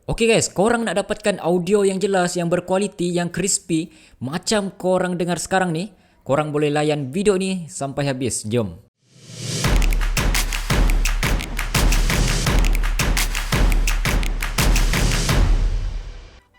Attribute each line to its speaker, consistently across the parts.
Speaker 1: Oke guys, korang nak dapatkan audio yang jelas, yang berkualiti, yang crispy macam korang dengar sekarang ni, korang boleh layan video ni sampai habis. Jom.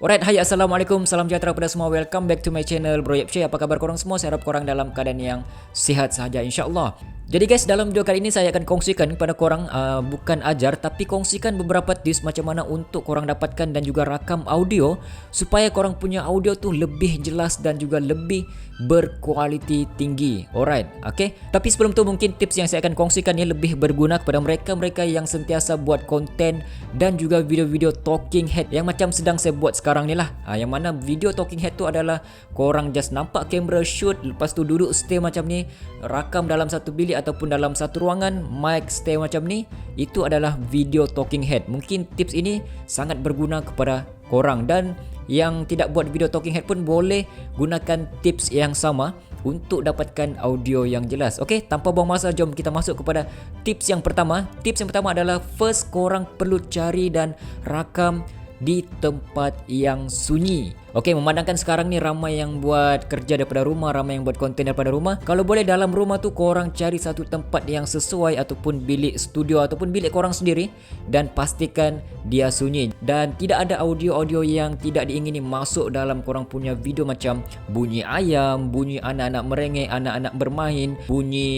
Speaker 1: Alright, hai, Assalamualaikum, salam sejahtera kepada semua. Welcome back to my channel Bro Yep Apa khabar korang semua? Saya harap korang dalam keadaan yang sihat sahaja, insyaAllah. Jadi guys, dalam video kali ini saya akan kongsikan kepada korang, bukan ajar tapi kongsikan beberapa tips macam mana untuk korang dapatkan dan juga rakam audio supaya korang punya audio tu lebih jelas dan juga lebih berkualiti tinggi. Alright, okay. Tapi sebelum tu mungkin tips yang saya akan kongsikan ni lebih berguna kepada mereka-mereka yang sentiasa buat konten dan juga video-video talking head yang macam sedang saya buat sekarang ni lah. Yang mana video talking head tu adalah korang just nampak kamera shoot, lepas tu duduk stay macam ni, rakam dalam satu bilik ataupun dalam satu ruangan, mic stay macam ni. Itu adalah video talking head. Mungkin tips ini sangat berguna kepada korang, dan yang tidak buat video talking head pun boleh gunakan tips yang sama untuk dapatkan audio yang jelas. Okey, tanpa buang masa, jom kita masuk kepada tips yang pertama. Tips yang pertama adalah first, korang perlu cari dan rakam di tempat yang sunyi. Okey, memandangkan sekarang ni ramai yang buat kerja daripada rumah, ramai yang buat konten daripada rumah. Kalau boleh dalam rumah tu korang cari satu tempat yang sesuai ataupun bilik studio ataupun bilik korang sendiri, dan pastikan dia sunyi dan tidak ada audio-audio yang tidak diingini masuk dalam korang punya video, macam bunyi ayam, bunyi anak-anak merengek, anak-anak bermain, bunyi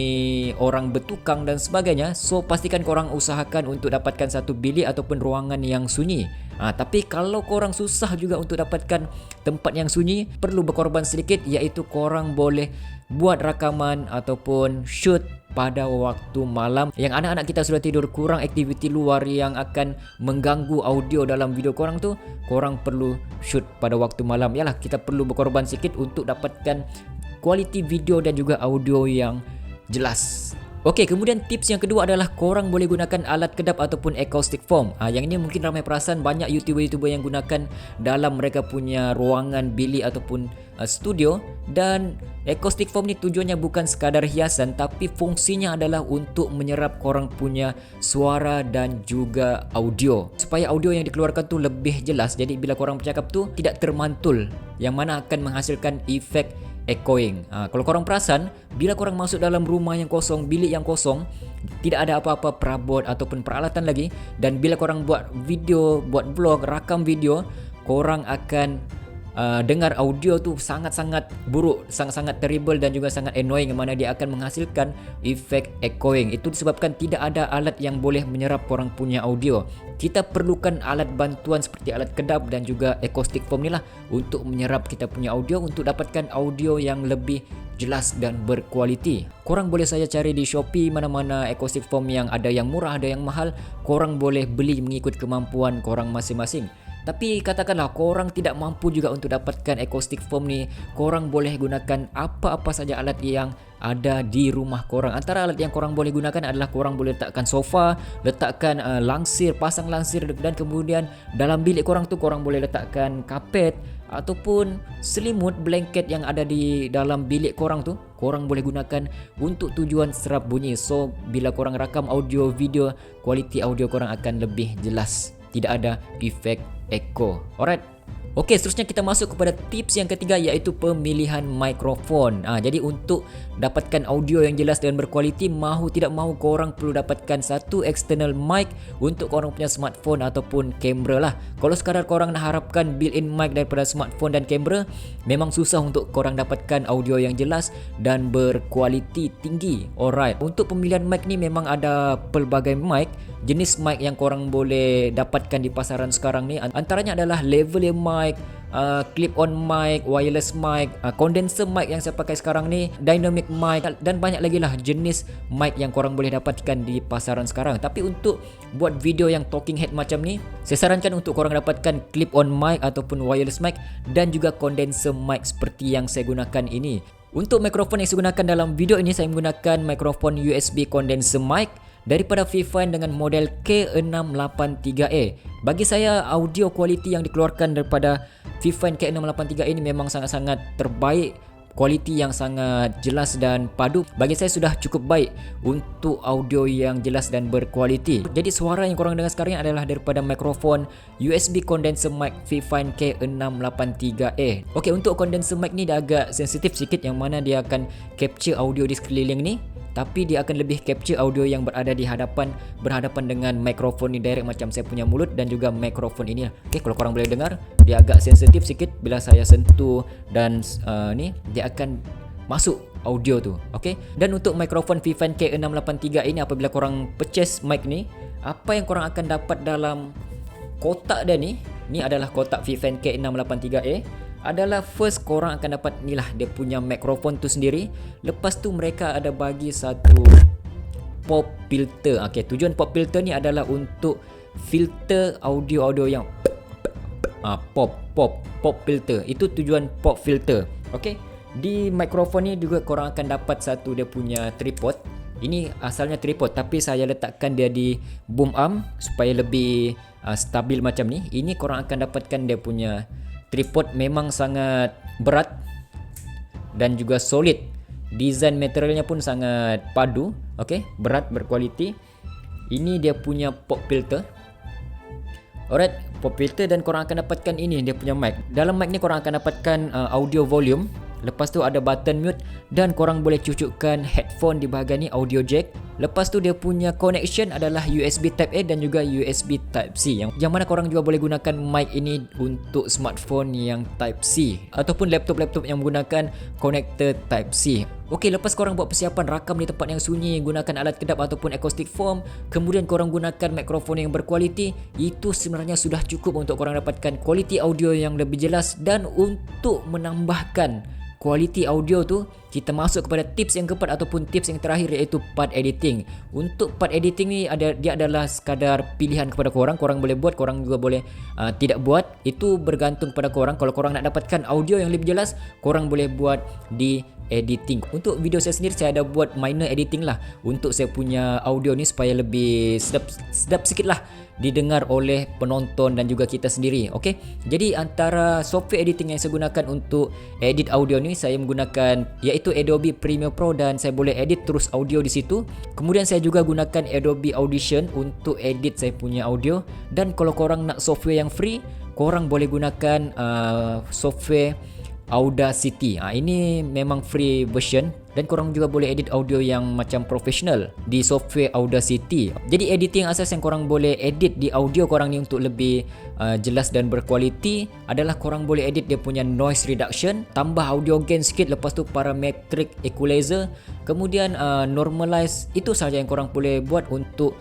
Speaker 1: orang bertukang dan sebagainya. So pastikan korang usahakan untuk dapatkan satu bilik ataupun ruangan yang sunyi. Tapi kalau korang susah juga untuk dapatkan tempat yang sunyi, perlu berkorban sedikit, iaitu korang boleh buat rakaman ataupun shoot pada waktu malam yang anak-anak kita sudah tidur, kurang aktiviti luar yang akan mengganggu audio dalam video korang tu. Korang perlu shoot pada waktu malam. Yalah, kita perlu berkorban sedikit untuk dapatkan kualiti video dan juga audio yang jelas. Okey, kemudian tips yang kedua adalah korang boleh gunakan alat kedap ataupun acoustic foam. Yang ini mungkin ramai perasan, banyak YouTuber-YouTuber yang gunakan dalam mereka punya ruangan, bilik ataupun studio. Dan acoustic foam ni tujuannya bukan sekadar hiasan, tapi fungsinya adalah untuk menyerap korang punya suara dan juga audio, supaya audio yang dikeluarkan tu lebih jelas. Jadi bila korang bercakap tu tidak termantul, yang mana akan menghasilkan efek echoing. Kalau korang perasan, bila korang masuk dalam rumah yang kosong, bilik yang kosong, tidak ada apa-apa perabot ataupun peralatan lagi, dan bila korang buat video, buat vlog, rakam video, korang akan dengar audio tu sangat-sangat buruk, sangat-sangat terrible dan juga sangat annoying, yang mana dia akan menghasilkan efek echoing. Itu disebabkan tidak ada alat yang boleh menyerap korang punya audio. Kita perlukan alat bantuan seperti alat kedap dan juga acoustic foam ni lah untuk menyerap kita punya audio, untuk dapatkan audio yang lebih jelas dan berkualiti. Korang boleh saja cari di Shopee mana-mana acoustic foam yang ada yang murah, ada yang mahal. Korang boleh beli mengikut kemampuan korang masing-masing. Tapi katakanlah korang tidak mampu juga untuk dapatkan acoustic foam ni, korang boleh gunakan apa-apa saja alat yang ada di rumah korang. Antara alat yang korang boleh gunakan adalah korang boleh letakkan sofa, letakkan langsir, pasang langsir, dan kemudian dalam bilik korang tu korang boleh letakkan kapet ataupun selimut, blanket yang ada di dalam bilik korang tu, korang boleh gunakan untuk tujuan serap bunyi. So bila korang rakam audio, video, kualiti audio korang akan lebih jelas, tidak ada efek echo. Alright. Okey, seterusnya kita masuk kepada tips yang ketiga, iaitu pemilihan mikrofon. Jadi untuk dapatkan audio yang jelas dan berkualiti, mahu tidak mahu korang perlu dapatkan satu external mic untuk korang punya smartphone ataupun kamera lah. Kalau sekadar korang nak harapkan built-in mic daripada smartphone dan kamera, memang susah untuk korang dapatkan audio yang jelas dan berkualiti tinggi. Alright. Untuk pemilihan mic ni memang ada pelbagai mic. Jenis mic yang korang boleh dapatkan di pasaran sekarang ni antaranya adalah lavalier mic, clip-on mic, wireless mic, condenser mic yang saya pakai sekarang ni, dynamic mic, dan banyak lagi lah jenis mic yang korang boleh dapatkan di pasaran sekarang. Tapi untuk buat video yang talking head macam ni, saya sarankan untuk korang dapatkan clip-on mic ataupun wireless mic dan juga condenser mic seperti yang saya gunakan ini. Untuk mikrofon yang saya gunakan dalam video ini, saya menggunakan mikrofon USB condenser mic daripada Fifine dengan model K683A. Bagi saya, audio kualiti yang dikeluarkan daripada Fifine K683A ini memang sangat-sangat terbaik kualiti yang sangat jelas dan padu. Bagi saya sudah cukup baik untuk audio yang jelas dan berkualiti. Jadi suara yang korang dengar sekarang adalah daripada mikrofon USB condenser mic Fifine K683A. Okey, untuk condenser mic ni dia agak sensitif sikit, yang mana dia akan capture audio di sekeliling ni, tapi dia akan lebih capture audio yang berada di berhadapan dengan mikrofon ni direct macam saya punya mulut dan juga mikrofon ini. Okey, kalau korang boleh dengar, dia agak sensitif sikit bila saya sentuh dan ni dia akan masuk audio tu. Okey. Dan untuk mikrofon Fifine K683 ini, apabila korang purchase mic ni, apa yang korang akan dapat dalam kotak dia ni adalah kotak Fifine K683A. Adalah first korang akan dapat ni lah dia punya mikrofon tu sendiri. Lepas tu mereka ada bagi satu pop filter. Okey, tujuan pop filter ni adalah untuk filter audio-audio yang pop filter. Itu tujuan pop filter. Okey. Di mikrofon ni juga korang akan dapat satu dia punya tripod. Ini asalnya tripod tapi saya letakkan dia di boom arm supaya lebih stabil macam ni. Ini korang akan dapatkan dia punya tripod, memang sangat berat dan juga solid. Design materialnya pun sangat padu. Okey, berat, berkualiti. Ini dia punya pop filter. Alright, pop filter, dan korang akan dapatkan ini dia punya mic. Dalam mic ni korang akan dapatkan audio volume. Lepas tu ada button mute dan korang boleh cucukkan headphone di bahagian ni, audio jack. Lepas tu dia punya connection adalah USB Type A dan juga USB Type C, yang mana korang juga boleh gunakan mic ini untuk smartphone yang Type C ataupun laptop-laptop yang menggunakan konektor Type C. Okey, lepas korang buat persiapan rakam di tempat yang sunyi, gunakan alat kedap ataupun acoustic foam, kemudian korang gunakan mikrofon yang berkualiti, itu sebenarnya sudah cukup untuk korang dapatkan kualiti audio yang lebih jelas. Dan untuk menambahkan kualiti audio tu, kita masuk kepada tips yang keempat ataupun tips yang terakhir, iaitu part editing. Untuk part editing ni dia adalah sekadar pilihan kepada korang. Korang boleh buat, korang juga boleh tidak buat. Itu bergantung pada korang. Kalau korang nak dapatkan audio yang lebih jelas, korang boleh buat di editing. Untuk video saya sendiri, saya ada buat minor editing lah untuk saya punya audio ni supaya lebih sedap sikit lah didengar oleh penonton dan juga kita sendiri. Okey, jadi antara software editing yang saya gunakan untuk edit audio ni, saya menggunakan iaitu Adobe Premiere Pro, dan saya boleh edit terus audio di situ. Kemudian saya juga gunakan Adobe Audition untuk edit saya punya audio. Dan kalau korang nak software yang free, korang boleh gunakan software Audacity. Ini memang free version, dan korang juga boleh edit audio yang macam profesional di software Audacity. Jadi editing asas yang korang boleh edit di audio korang ni untuk lebih jelas dan berkualiti adalah korang boleh edit dia punya noise reduction, tambah audio gain sikit, lepas tu parametric equalizer, kemudian normalize. Itu sahaja yang korang boleh buat untuk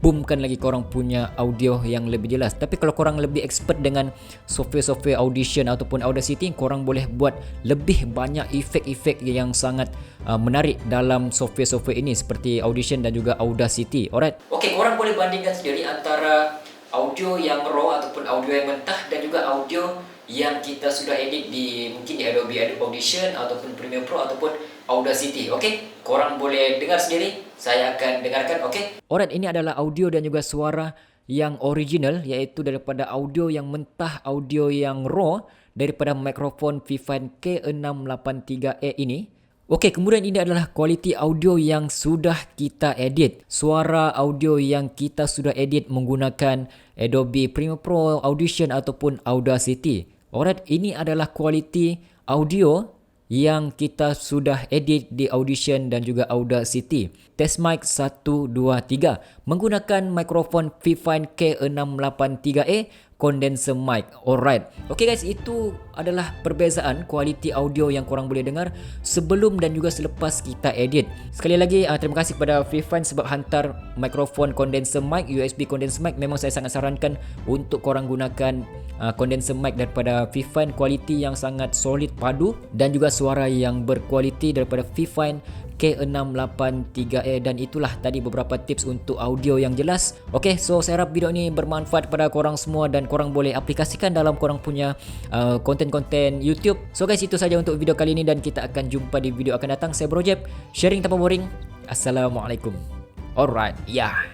Speaker 1: boomkan lagi korang punya audio yang lebih jelas. Tapi kalau korang lebih expert dengan software Audition ataupun Audacity, korang boleh buat lebih banyak efek-efek yang sangat menarik dalam software ini seperti Audition dan juga Audacity. Alright. Okey, korang boleh bandingkan sendiri antara audio yang raw ataupun audio yang mentah dan juga audio yang kita sudah edit mungkin di Adobe Audition ataupun Premiere Pro ataupun Audacity. Okey, korang boleh dengar sendiri, saya akan dengarkan. Okey. Alright, ini adalah audio dan juga suara yang original, iaitu daripada audio yang mentah, audio yang raw daripada mikrofon Fifine K683A ini. Okey, kemudian ini adalah kualiti audio yang sudah kita edit. Suara audio yang kita sudah edit menggunakan Adobe Premiere Pro, Audition ataupun Audacity. Alright, ini adalah kualiti audio yang kita sudah edit di Audition dan juga Audacity. Test mic 1, 2, 3 menggunakan mikrofon Fifine K683A condenser mic. Alright. Okay guys, itu adalah perbezaan kualiti audio yang korang boleh dengar sebelum dan juga selepas kita edit. Sekali lagi terima kasih kepada Fifine sebab hantar mikrofon condenser mic, USB condenser mic. Memang saya sangat sarankan untuk korang gunakan condenser mic daripada Fifine, kualiti yang sangat solid, padu, dan juga suara yang berkualiti daripada Fifine K683A. Dan itulah tadi beberapa tips untuk audio yang jelas. Okay, so saya harap video ini bermanfaat kepada korang semua dan korang boleh aplikasikan dalam korang punya konten-konten YouTube. So guys, itu saja untuk video kali ini dan kita akan jumpa di video akan datang. Saya Bro Jeb, sharing tanpa boring. Assalamualaikum. Alright, yeah.